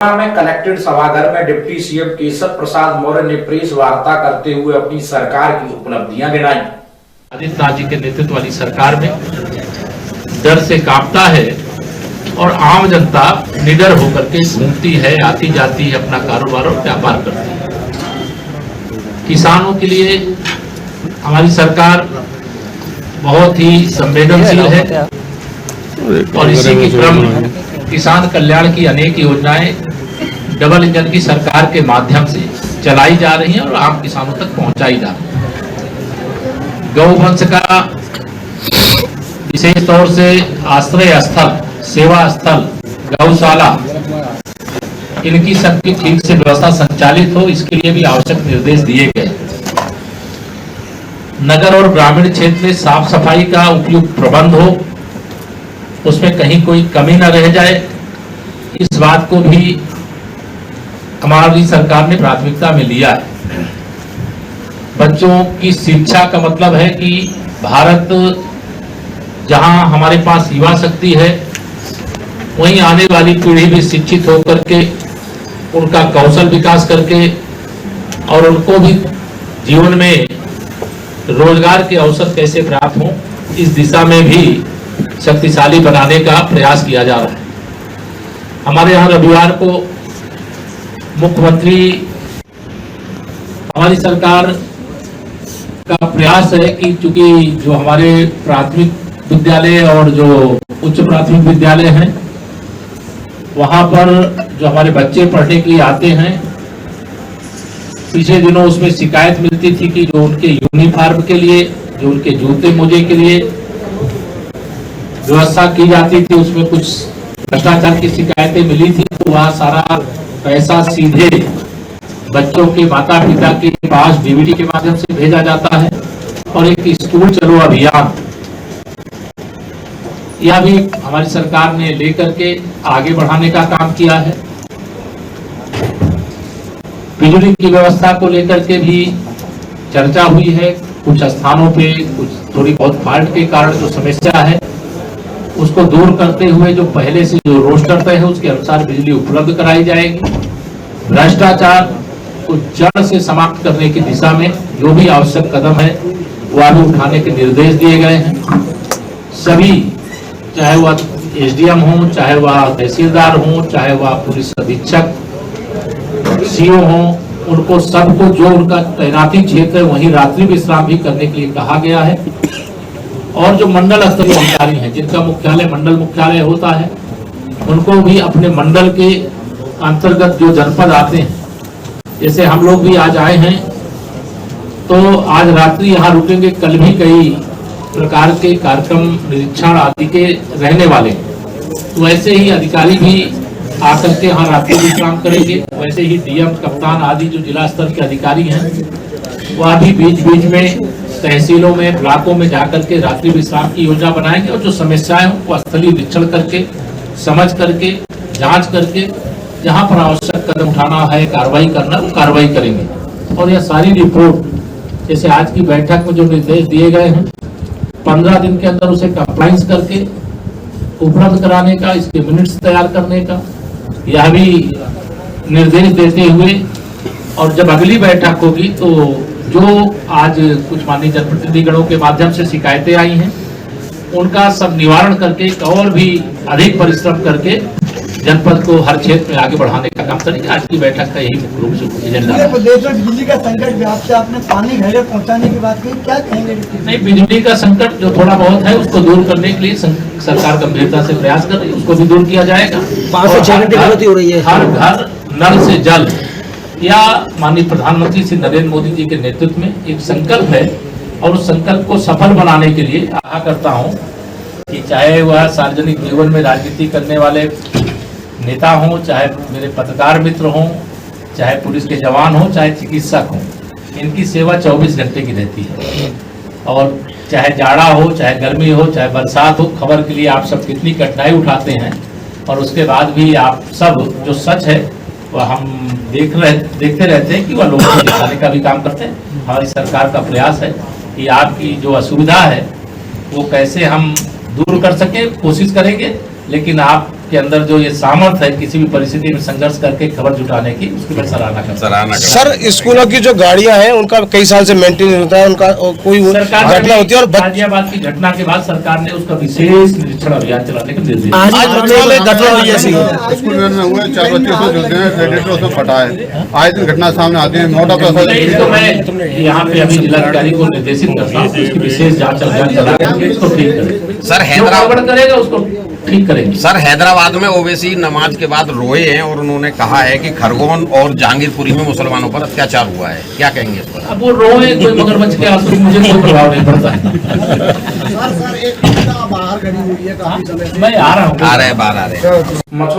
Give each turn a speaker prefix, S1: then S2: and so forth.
S1: में कलेक्टेड सभागार में डिप्टी सीएम केशव प्रसाद मौर्य ने प्रेस वार्ता करते हुए अपनी सरकार की उपलब्धियां गिनाई।
S2: आदित्यनाथ जी के नेतृत्व वाली सरकार में डर से कांपता है और आम जनता निडर होकर के घूमती है, आती जाती है, अपना कारोबार और व्यापार करती है। किसानों के लिए हमारी सरकार बहुत ही संवेदनशील है और इसी के क्रम किसान कल्याण की अनेक योजनाएं डबल इंजन की सरकार के माध्यम से चलाई जा रही हैं और आम किसानों तक पहुंचाई जा रही है। गौवंश का विशेष तौर से आश्रय स्थल, सेवा स्थल, गौशाला, इनकी सबकी ठीक से व्यवस्था संचालित हो, इसके लिए भी आवश्यक निर्देश दिए गए। नगर और ग्रामीण क्षेत्र में साफ सफाई का उपयुक्त प्रबंध हो, उसमें कहीं कोई कमी न रह जाए, इस बात को भी हमारी सरकार ने प्राथमिकता में लिया है। बच्चों की शिक्षा का मतलब है कि भारत जहां हमारे पास युवा शक्ति है, वहीं आने वाली पीढ़ी भी शिक्षित होकर के उनका कौशल विकास करके और उनको भी जीवन में रोजगार के अवसर कैसे प्राप्त हों, इस दिशा में भी शक्तिशाली बनाने का प्रयास किया जा रहा है। हमारे यहाँ रविवार को मुख्यमंत्री, हमारी सरकार का प्रयास है कि चूंकि जो हमारे प्राथमिक विद्यालय और जो उच्च प्राथमिक विद्यालय हैं, वहां पर जो हमारे बच्चे पढ़ने के लिए आते हैं, पिछले दिनों उसमें शिकायत मिलती थी कि जो उनके यूनिफॉर्म के लिए, जो उनके जूते मोजे के लिए व्यवस्था की जाती थी, उसमें कुछ भ्रष्टाचार की शिकायतें मिली थी। तो वह सारा पैसा सीधे बच्चों के माता पिता के पास डीबीटी के माध्यम से भेजा जाता है और एक स्कूल चलो अभियान, यह भी हमारी सरकार ने लेकर के आगे बढ़ाने का काम किया है। बिजली की व्यवस्था को लेकर के भी चर्चा हुई है। कुछ स्थानों पे कुछ थोड़ी बहुत फॉल्ट के कारण जो समस्या है, उसको दूर करते हुए जो पहले से जो रोस्टर तय है उसके अनुसार बिजली उपलब्ध कराई जाएगी। भ्रष्टाचार को जड़ से समाप्त करने की दिशा में जो भी आवश्यक कदम है वह भी उठाने के निर्देश दिए गए हैं। सभी, चाहे वह एसडीएम हो, चाहे वह तहसीलदार हो, चाहे वह पुलिस अधीक्षक, सीओ हो, उनको सबको जो उनका तैनाती क्षेत्र है वहीं रात्रि विश्राम भी करने के लिए कहा गया है। और जो मंडल स्तरीय अधिकारी हैं, जिनका मुख्यालय मंडल मुख्यालय होता है, उनको भी अपने मंडल के अंतर्गत जो जनपद आते हैं, जैसे हम लोग भी आज आए हैं तो आज रात्रि यहाँ रुकेंगे, कल भी कई प्रकार के कार्यक्रम निरीक्षण आदि के रहने वाले, तो वैसे ही अधिकारी भी आकर के यहाँ रात्रि विश्राम करेंगे। वैसे ही डीएम, कप्तान आदि जो जिला स्तर के अधिकारी हैं, वह भी बीच बीच में तहसीलों में, ब्लॉकों में जाकर के रात्रि विश्राम की योजना बनाएंगे और जो समस्याएं उनको स्थलीय निरीक्षण करके, समझ करके, जांच करके, जहां पर आवश्यक कदम उठाना है, कार्रवाई करना, वो कार्रवाई करेंगे। और यह सारी रिपोर्ट, जैसे आज की बैठक में जो निर्देश दिए गए हैं, 15 दिन के अंदर उसे कंप्लाइंस करके उपलब्ध कराने का, इसके मिनट्स तैयार करने का, यह भी निर्देश देते हुए, और जब अगली बैठक होगी तो जो आज कुछ माननीय जनप्रतिनिधिगणों के माध्यम से शिकायतें आई हैं, उनका सब निवारण करके और भी अधिक परिश्रम करके जनपद को हर क्षेत्र में आगे बढ़ाने का काम करेंगे। आज की बैठक का यही मुख्य रूप से एजेंडा है।
S3: प्रदेश में बिजली का संकट भी, आपसे आपने पानी घर तक पहुंचाने की बात की, क्या कहेंगे?
S2: नहीं, बिजली का संकट जो थोड़ा बहुत है उसको दूर करने के लिए सरकार गंभीरता से प्रयास कर रही है, उसको भी दूर किया जाएगा।
S3: 5 से 6 घंटे की जरूरत हो रही है।
S2: हर घर नल से जल, या माननीय प्रधानमंत्री श्री नरेंद्र मोदी जी के नेतृत्व में एक संकल्प है और उस संकल्प को सफल बनाने के लिए आशा करता हूं कि चाहे वह सार्वजनिक जीवन में राजनीति करने वाले नेता हों, चाहे मेरे पत्रकार मित्र हों, चाहे पुलिस के जवान हों, चाहे चिकित्सक हों, इनकी सेवा 24 घंटे की रहती है। और चाहे जाड़ा हो, चाहे गर्मी हो, चाहे बरसात हो, खबर के लिए आप सब कितनी कठिनाई उठाते हैं और उसके बाद भी आप सब जो सच है वह हम देखते रहते हैं कि वह लोगों को दिखाने का भी काम करते हैं। हमारी सरकार का प्रयास है कि आपकी जो असुविधा है वो कैसे हम दूर कर सकें, कोशिश करेंगे, लेकिन आप के अंदर जो ये सामर्थ्य है किसी भी परिस्थिति में संघर्ष करके खबर जुटाने की, उसकी मैं सराहना करता हूं।
S4: सर, स्कूलों की जो गाड़ियां हैं उनका कई साल से मेंटेन होता है, उनका कोई घटना होती है और
S2: गाजियाबाद की घटना के बाद सरकार ने उसका विशेष निरीक्षण अभियान चलाने का निर्देश दिया।
S4: आज बच्चों में घटना हुई ऐसी
S5: स्कूल में हुए 4 बच्चे उसमें झुलते हैं, रेडिएटर उसमें फटा है। आज दिन घटना सामने आती है, मोटा
S2: इसको मैं यहाँ पे अभी जिलाधिकारी को निर्देशित करता हूँ, उसकी विशेष जांच अभियान चला करके इसको ठीक करें।
S6: सर,
S2: जो गड़बड़ करेगा उसको ठीक करेंगे।
S6: सर, हैदराबाद में ओवैसी नमाज के बाद रोए हैं और उन्होंने कहा है कि खरगोन और जहांगीरपुरी में मुसलमानों पर अत्याचार हुआ है, क्या कहेंगे इस पर?
S2: अब वो रोए कोई मगरमच्छ के आंसू, मुझे कोई प्रभाव नहीं पड़ता है।
S3: सर एक बाहर खड़ी हुई है काफी समय से।
S2: मैं आ रहा हूँ,
S6: बाहर आ रहे हैं।
S1: मथुरा